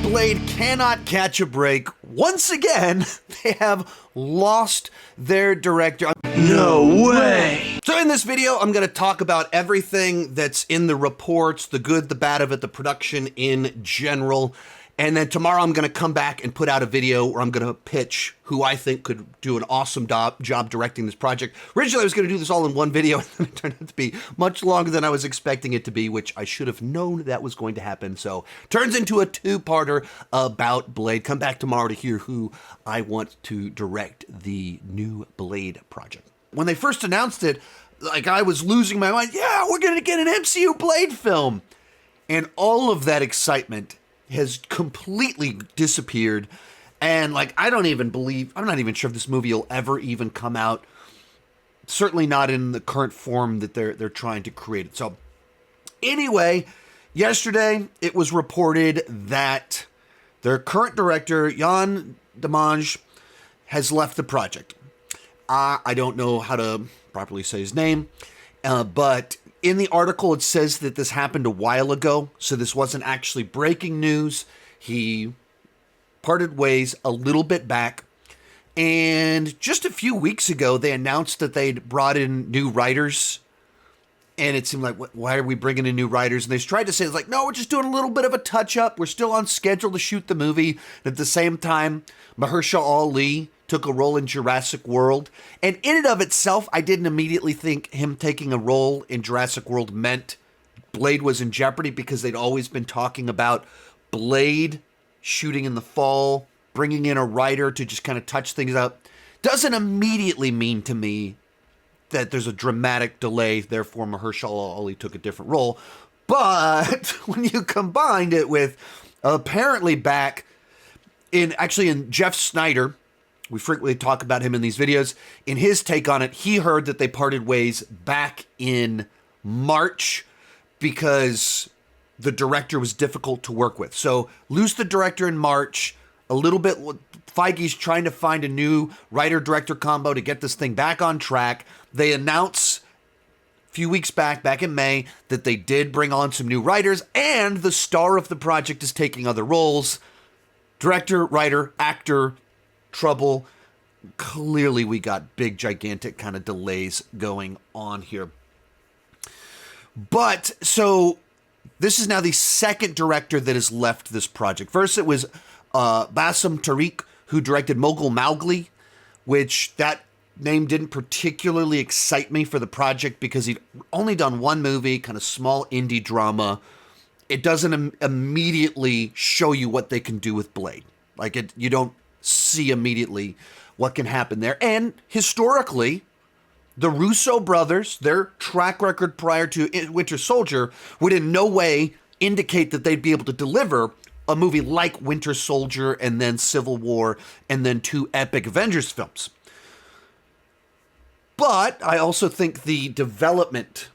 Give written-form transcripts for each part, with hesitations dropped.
Blade cannot catch a break. Once again, they have lost their director. No way! So in this video, I'm going to talk about everything that's in the reports, the good, the bad of it, the production in general. And then tomorrow I'm going to come back and put out a video where I'm going to pitch who I think could do an awesome job directing this project. Originally, I was going to do this all in one video, and then it turned out to be much longer than I was expecting it to be, which I should have known that was going to happen. So turns into a two-parter about Blade. Come back tomorrow to hear who I want to direct the new Blade project. When they first announced it, like, I was losing my mind. Yeah, we're going to get an MCU Blade film. And all of that excitement has completely disappeared. And like, I'm not even sure if this movie will ever even come out. Certainly not in the current form that they're trying to create it. So anyway, yesterday it was reported that their current director, Yann Demange, has left the project. I don't know how to properly say his name, but in the article, it says that this happened a while ago, so this wasn't actually breaking news. He parted ways a little bit back, and just a few weeks ago, they announced that they'd brought in new writers, and it seemed like, why are we bringing in new writers? And they tried to say, it's like, no, we're just doing a little bit of a touch-up. We're still on schedule to shoot the movie. And at the same time, Mahershala Ali took a role in Jurassic World. And in and of itself, I didn't immediately think him taking a role in Jurassic World meant Blade was in jeopardy, because they'd always been talking about Blade shooting in the fall, bringing in a writer to just kind of touch things up. Doesn't immediately mean to me that there's a dramatic delay, therefore Mahershala Ali took a different role. But when you combined it with apparently back in Jeff Snyder, we frequently talk about him in these videos. In his take on it, he heard that they parted ways back in March because the director was difficult to work with. So lose the director in March, a little bit. Feige's trying to find a new writer-director combo to get this thing back on track. They announce a few weeks back in May, that they did bring on some new writers, and the star of the project is taking other roles. Director, writer, actor, trouble. Clearly we got big, gigantic kind of delays going on here. But so this is now the second director that has left this project. First it was Bassam Tariq, who directed Mogul Mowgli, which that name didn't particularly excite me for the project because he'd only done one movie, kind of small indie drama. It doesn't immediately show you what they can do with Blade. You don't see immediately what can happen there. And historically, the Russo brothers, their track record prior to Winter Soldier would in no way indicate that they'd be able to deliver a movie like Winter Soldier and then Civil War and then two epic Avengers films. But I also think the development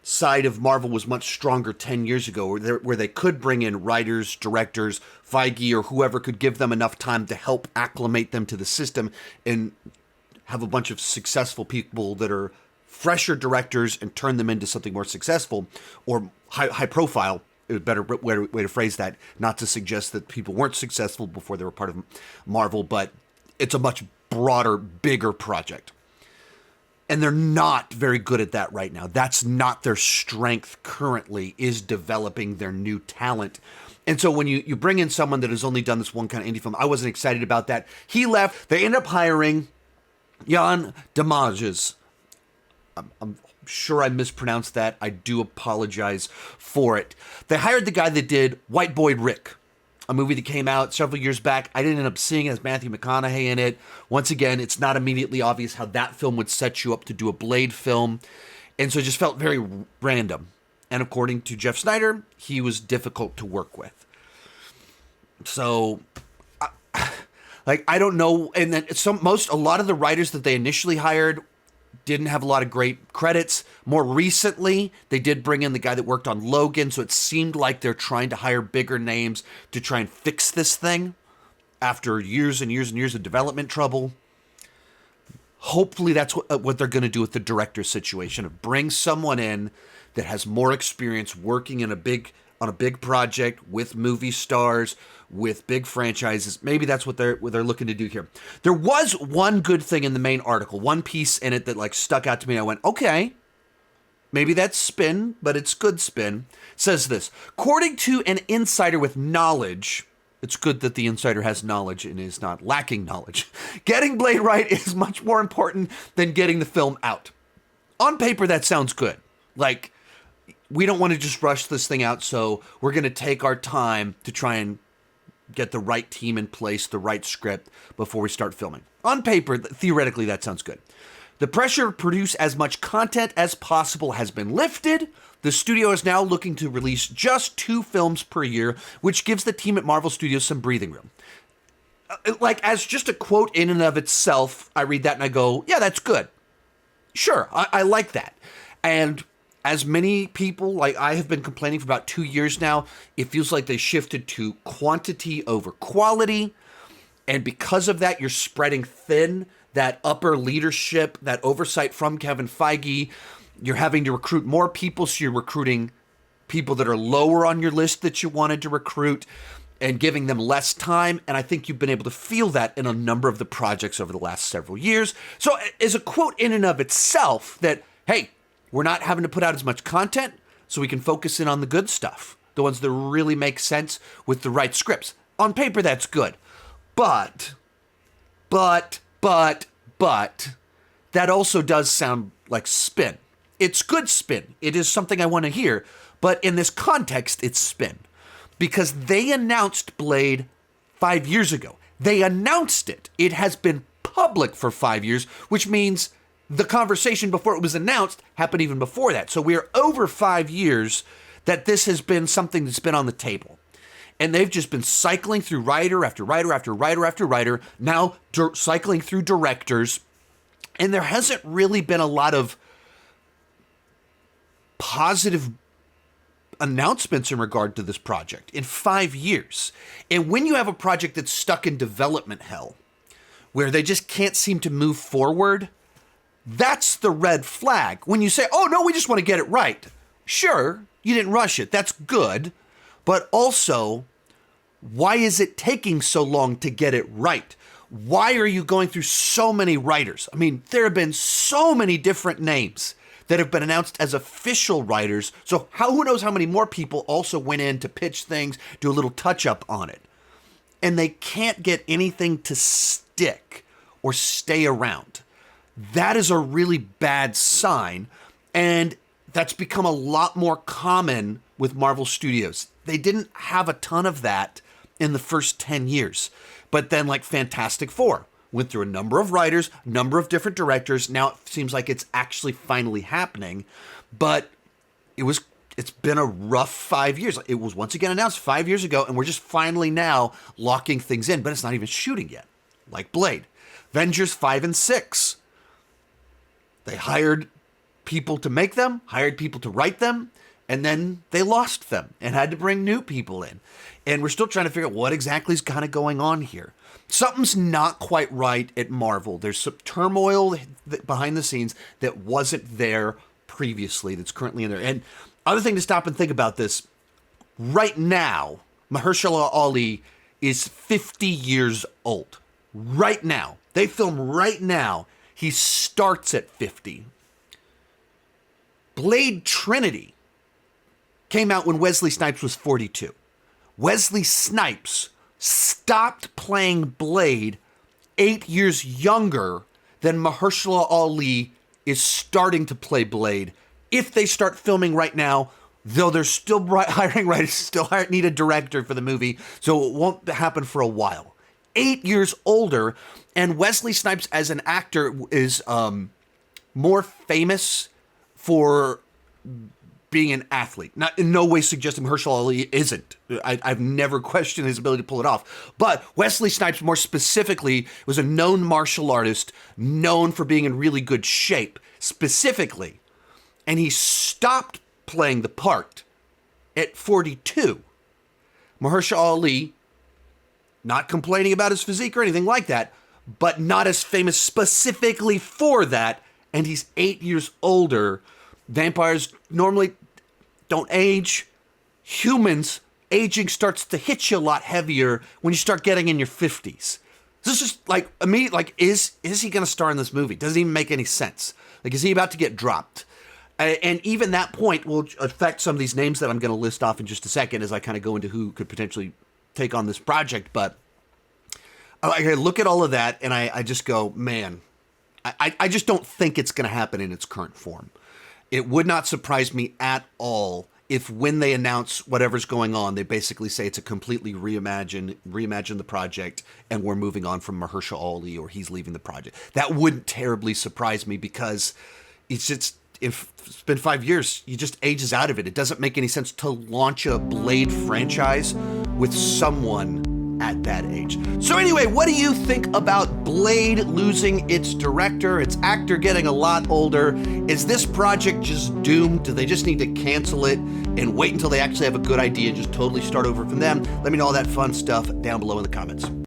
side of Marvel was much stronger 10 years ago, where they could bring in writers, directors, Feige or whoever could give them enough time to help acclimate them to the system and have a bunch of successful people that are fresher directors and turn them into something more successful or high profile. A better way to phrase that, not to suggest that people weren't successful before they were part of Marvel, but it's a much broader, bigger project. And they're not very good at that right now. That's not their strength currently, is developing their new talent. And so when you bring in someone that has only done this one kind of indie film, I wasn't excited about that. He left. They end up hiring Yann Demange. I'm sure I mispronounced that. I do apologize for it. They hired the guy that did White Boy Rick, a movie that came out several years back. I didn't end up seeing it, as Matthew McConaughey in it. Once again, it's not immediately obvious how that film would set you up to do a Blade film. And so it just felt very random. And according to Jeff Snyder, he was difficult to work with. So, I don't know. And then a lot of the writers that they initially hired didn't have a lot of great credits. More recently, they did bring in the guy that worked on Logan, so it seemed like they're trying to hire bigger names to try and fix this thing after years and years and years of development trouble. Hopefully that's what they're going to do with the director situation, of bring someone in that has more experience working in a big on a big project with movie stars, with big franchises. Maybe that's what they're looking to do here. There was one good thing in the main article, one piece in it that like stuck out to me. I went, okay, maybe that's spin, but it's good spin. It says this: according to an insider with knowledge, it's good that the insider has knowledge and is not lacking knowledge. Getting Blade right is much more important than getting the film out. On paper, that sounds good. Like, we don't want to just rush this thing out, so we're going to take our time to try and get the right team in place, the right script before we start filming. On paper, theoretically, that sounds good. The pressure to produce as much content as possible has been lifted. The studio is now looking to release just 2 films per year, which gives the team at Marvel Studios some breathing room. Like, as just a quote in and of itself, I read that and I go, yeah, that's good. Sure, I like that. And as many people, like I have been complaining for about 2 years now, it feels like they shifted to quantity over quality. And because of that, you're spreading thin that upper leadership, that oversight from Kevin Feige. You're having to recruit more people, so you're recruiting people that are lower on your list that you wanted to recruit and giving them less time. And I think you've been able to feel that in a number of the projects over the last several years. So as a quote in and of itself that, hey, we're not having to put out as much content, so we can focus in on the good stuff, the ones that really make sense with the right scripts. On paper, that's good. But, that also does sound like spin. It's good spin. It is something I want to hear. But in this context, it's spin. Because they announced Blade 5 years ago. They announced it. It has been public for 5 years, which means the conversation before it was announced happened even before that. So we're over 5 years that this has been something that's been on the table. And they've just been cycling through writer after writer after writer after writer, now cycling through directors. And there hasn't really been a lot of positive announcements in regard to this project in 5 years. And when you have a project that's stuck in development hell, where they just can't seem to move forward, that's the red flag. When you say, oh, no, we just want to get it right. Sure, you didn't rush it. That's good. But also, why is it taking so long to get it right? Why are you going through so many writers? I mean, there have been so many different names that have been announced as official writers. So who knows how many more people also went in to pitch things, do a little touch up on it. And they can't get anything to stick or stay around. That is a really bad sign. And that's become a lot more common with Marvel Studios. They didn't have a ton of that in the first 10 years. But then like Fantastic Four went through a number of writers, number of different directors. Now it seems like it's actually finally happening. But it's been a rough 5 years. It was once again announced 5 years ago, and we're just finally now locking things in, but it's not even shooting yet. Like Blade. Avengers 5 and 6. They hired people to make them, hired people to write them, and then they lost them and had to bring new people in. And we're still trying to figure out what exactly is kind of going on here. Something's not quite right at Marvel. There's some turmoil behind the scenes that wasn't there previously that's currently in there. And other thing to stop and think about this, right now, Mahershala Ali is 50 years old. Right now. They film right now. He starts at 50. Blade Trinity came out when Wesley Snipes was 42. Wesley Snipes stopped playing Blade 8 years younger than Mahershala Ali is starting to play Blade. If they start filming right now, though they're still hiring writers, still need a director for the movie, so it won't happen for a while. 8 years older, and Wesley Snipes as an actor is more famous for being an athlete. Not in no way suggesting Mahershala Ali isn't. I've never questioned his ability to pull it off. But Wesley Snipes more specifically was a known martial artist, known for being in really good shape, specifically. And he stopped playing the part at 42. Mahershala Ali, not complaining about his physique or anything like that, but not as famous specifically for that, and he's 8 years older. Vampires normally don't age. humans, aging starts to hit you a lot heavier when you start getting in your 50s. This is like, immediate, like, is he going to star in this movie? Doesn't even make any sense. Like, is he about to get dropped? And even that point will affect some of these names that I'm going to list off in just a second as I kind of go into who could potentially take on this project. But I look at all of that and I just go, man, I just don't think it's going to happen in its current form. It would not surprise me at all if when they announce whatever's going on, they basically say it's a completely reimagine the project and we're moving on from Mahershala Ali or he's leaving the project. That wouldn't terribly surprise me because if it's been 5 years, he just ages out of it. It doesn't make any sense to launch a Blade franchise with someone at that age. So anyway, what do you think about Blade losing its director, its actor getting a lot older? Is this project just doomed? Do they just need to cancel it and wait until they actually have a good idea and just totally start over from them? Let me know all that fun stuff down below in the comments.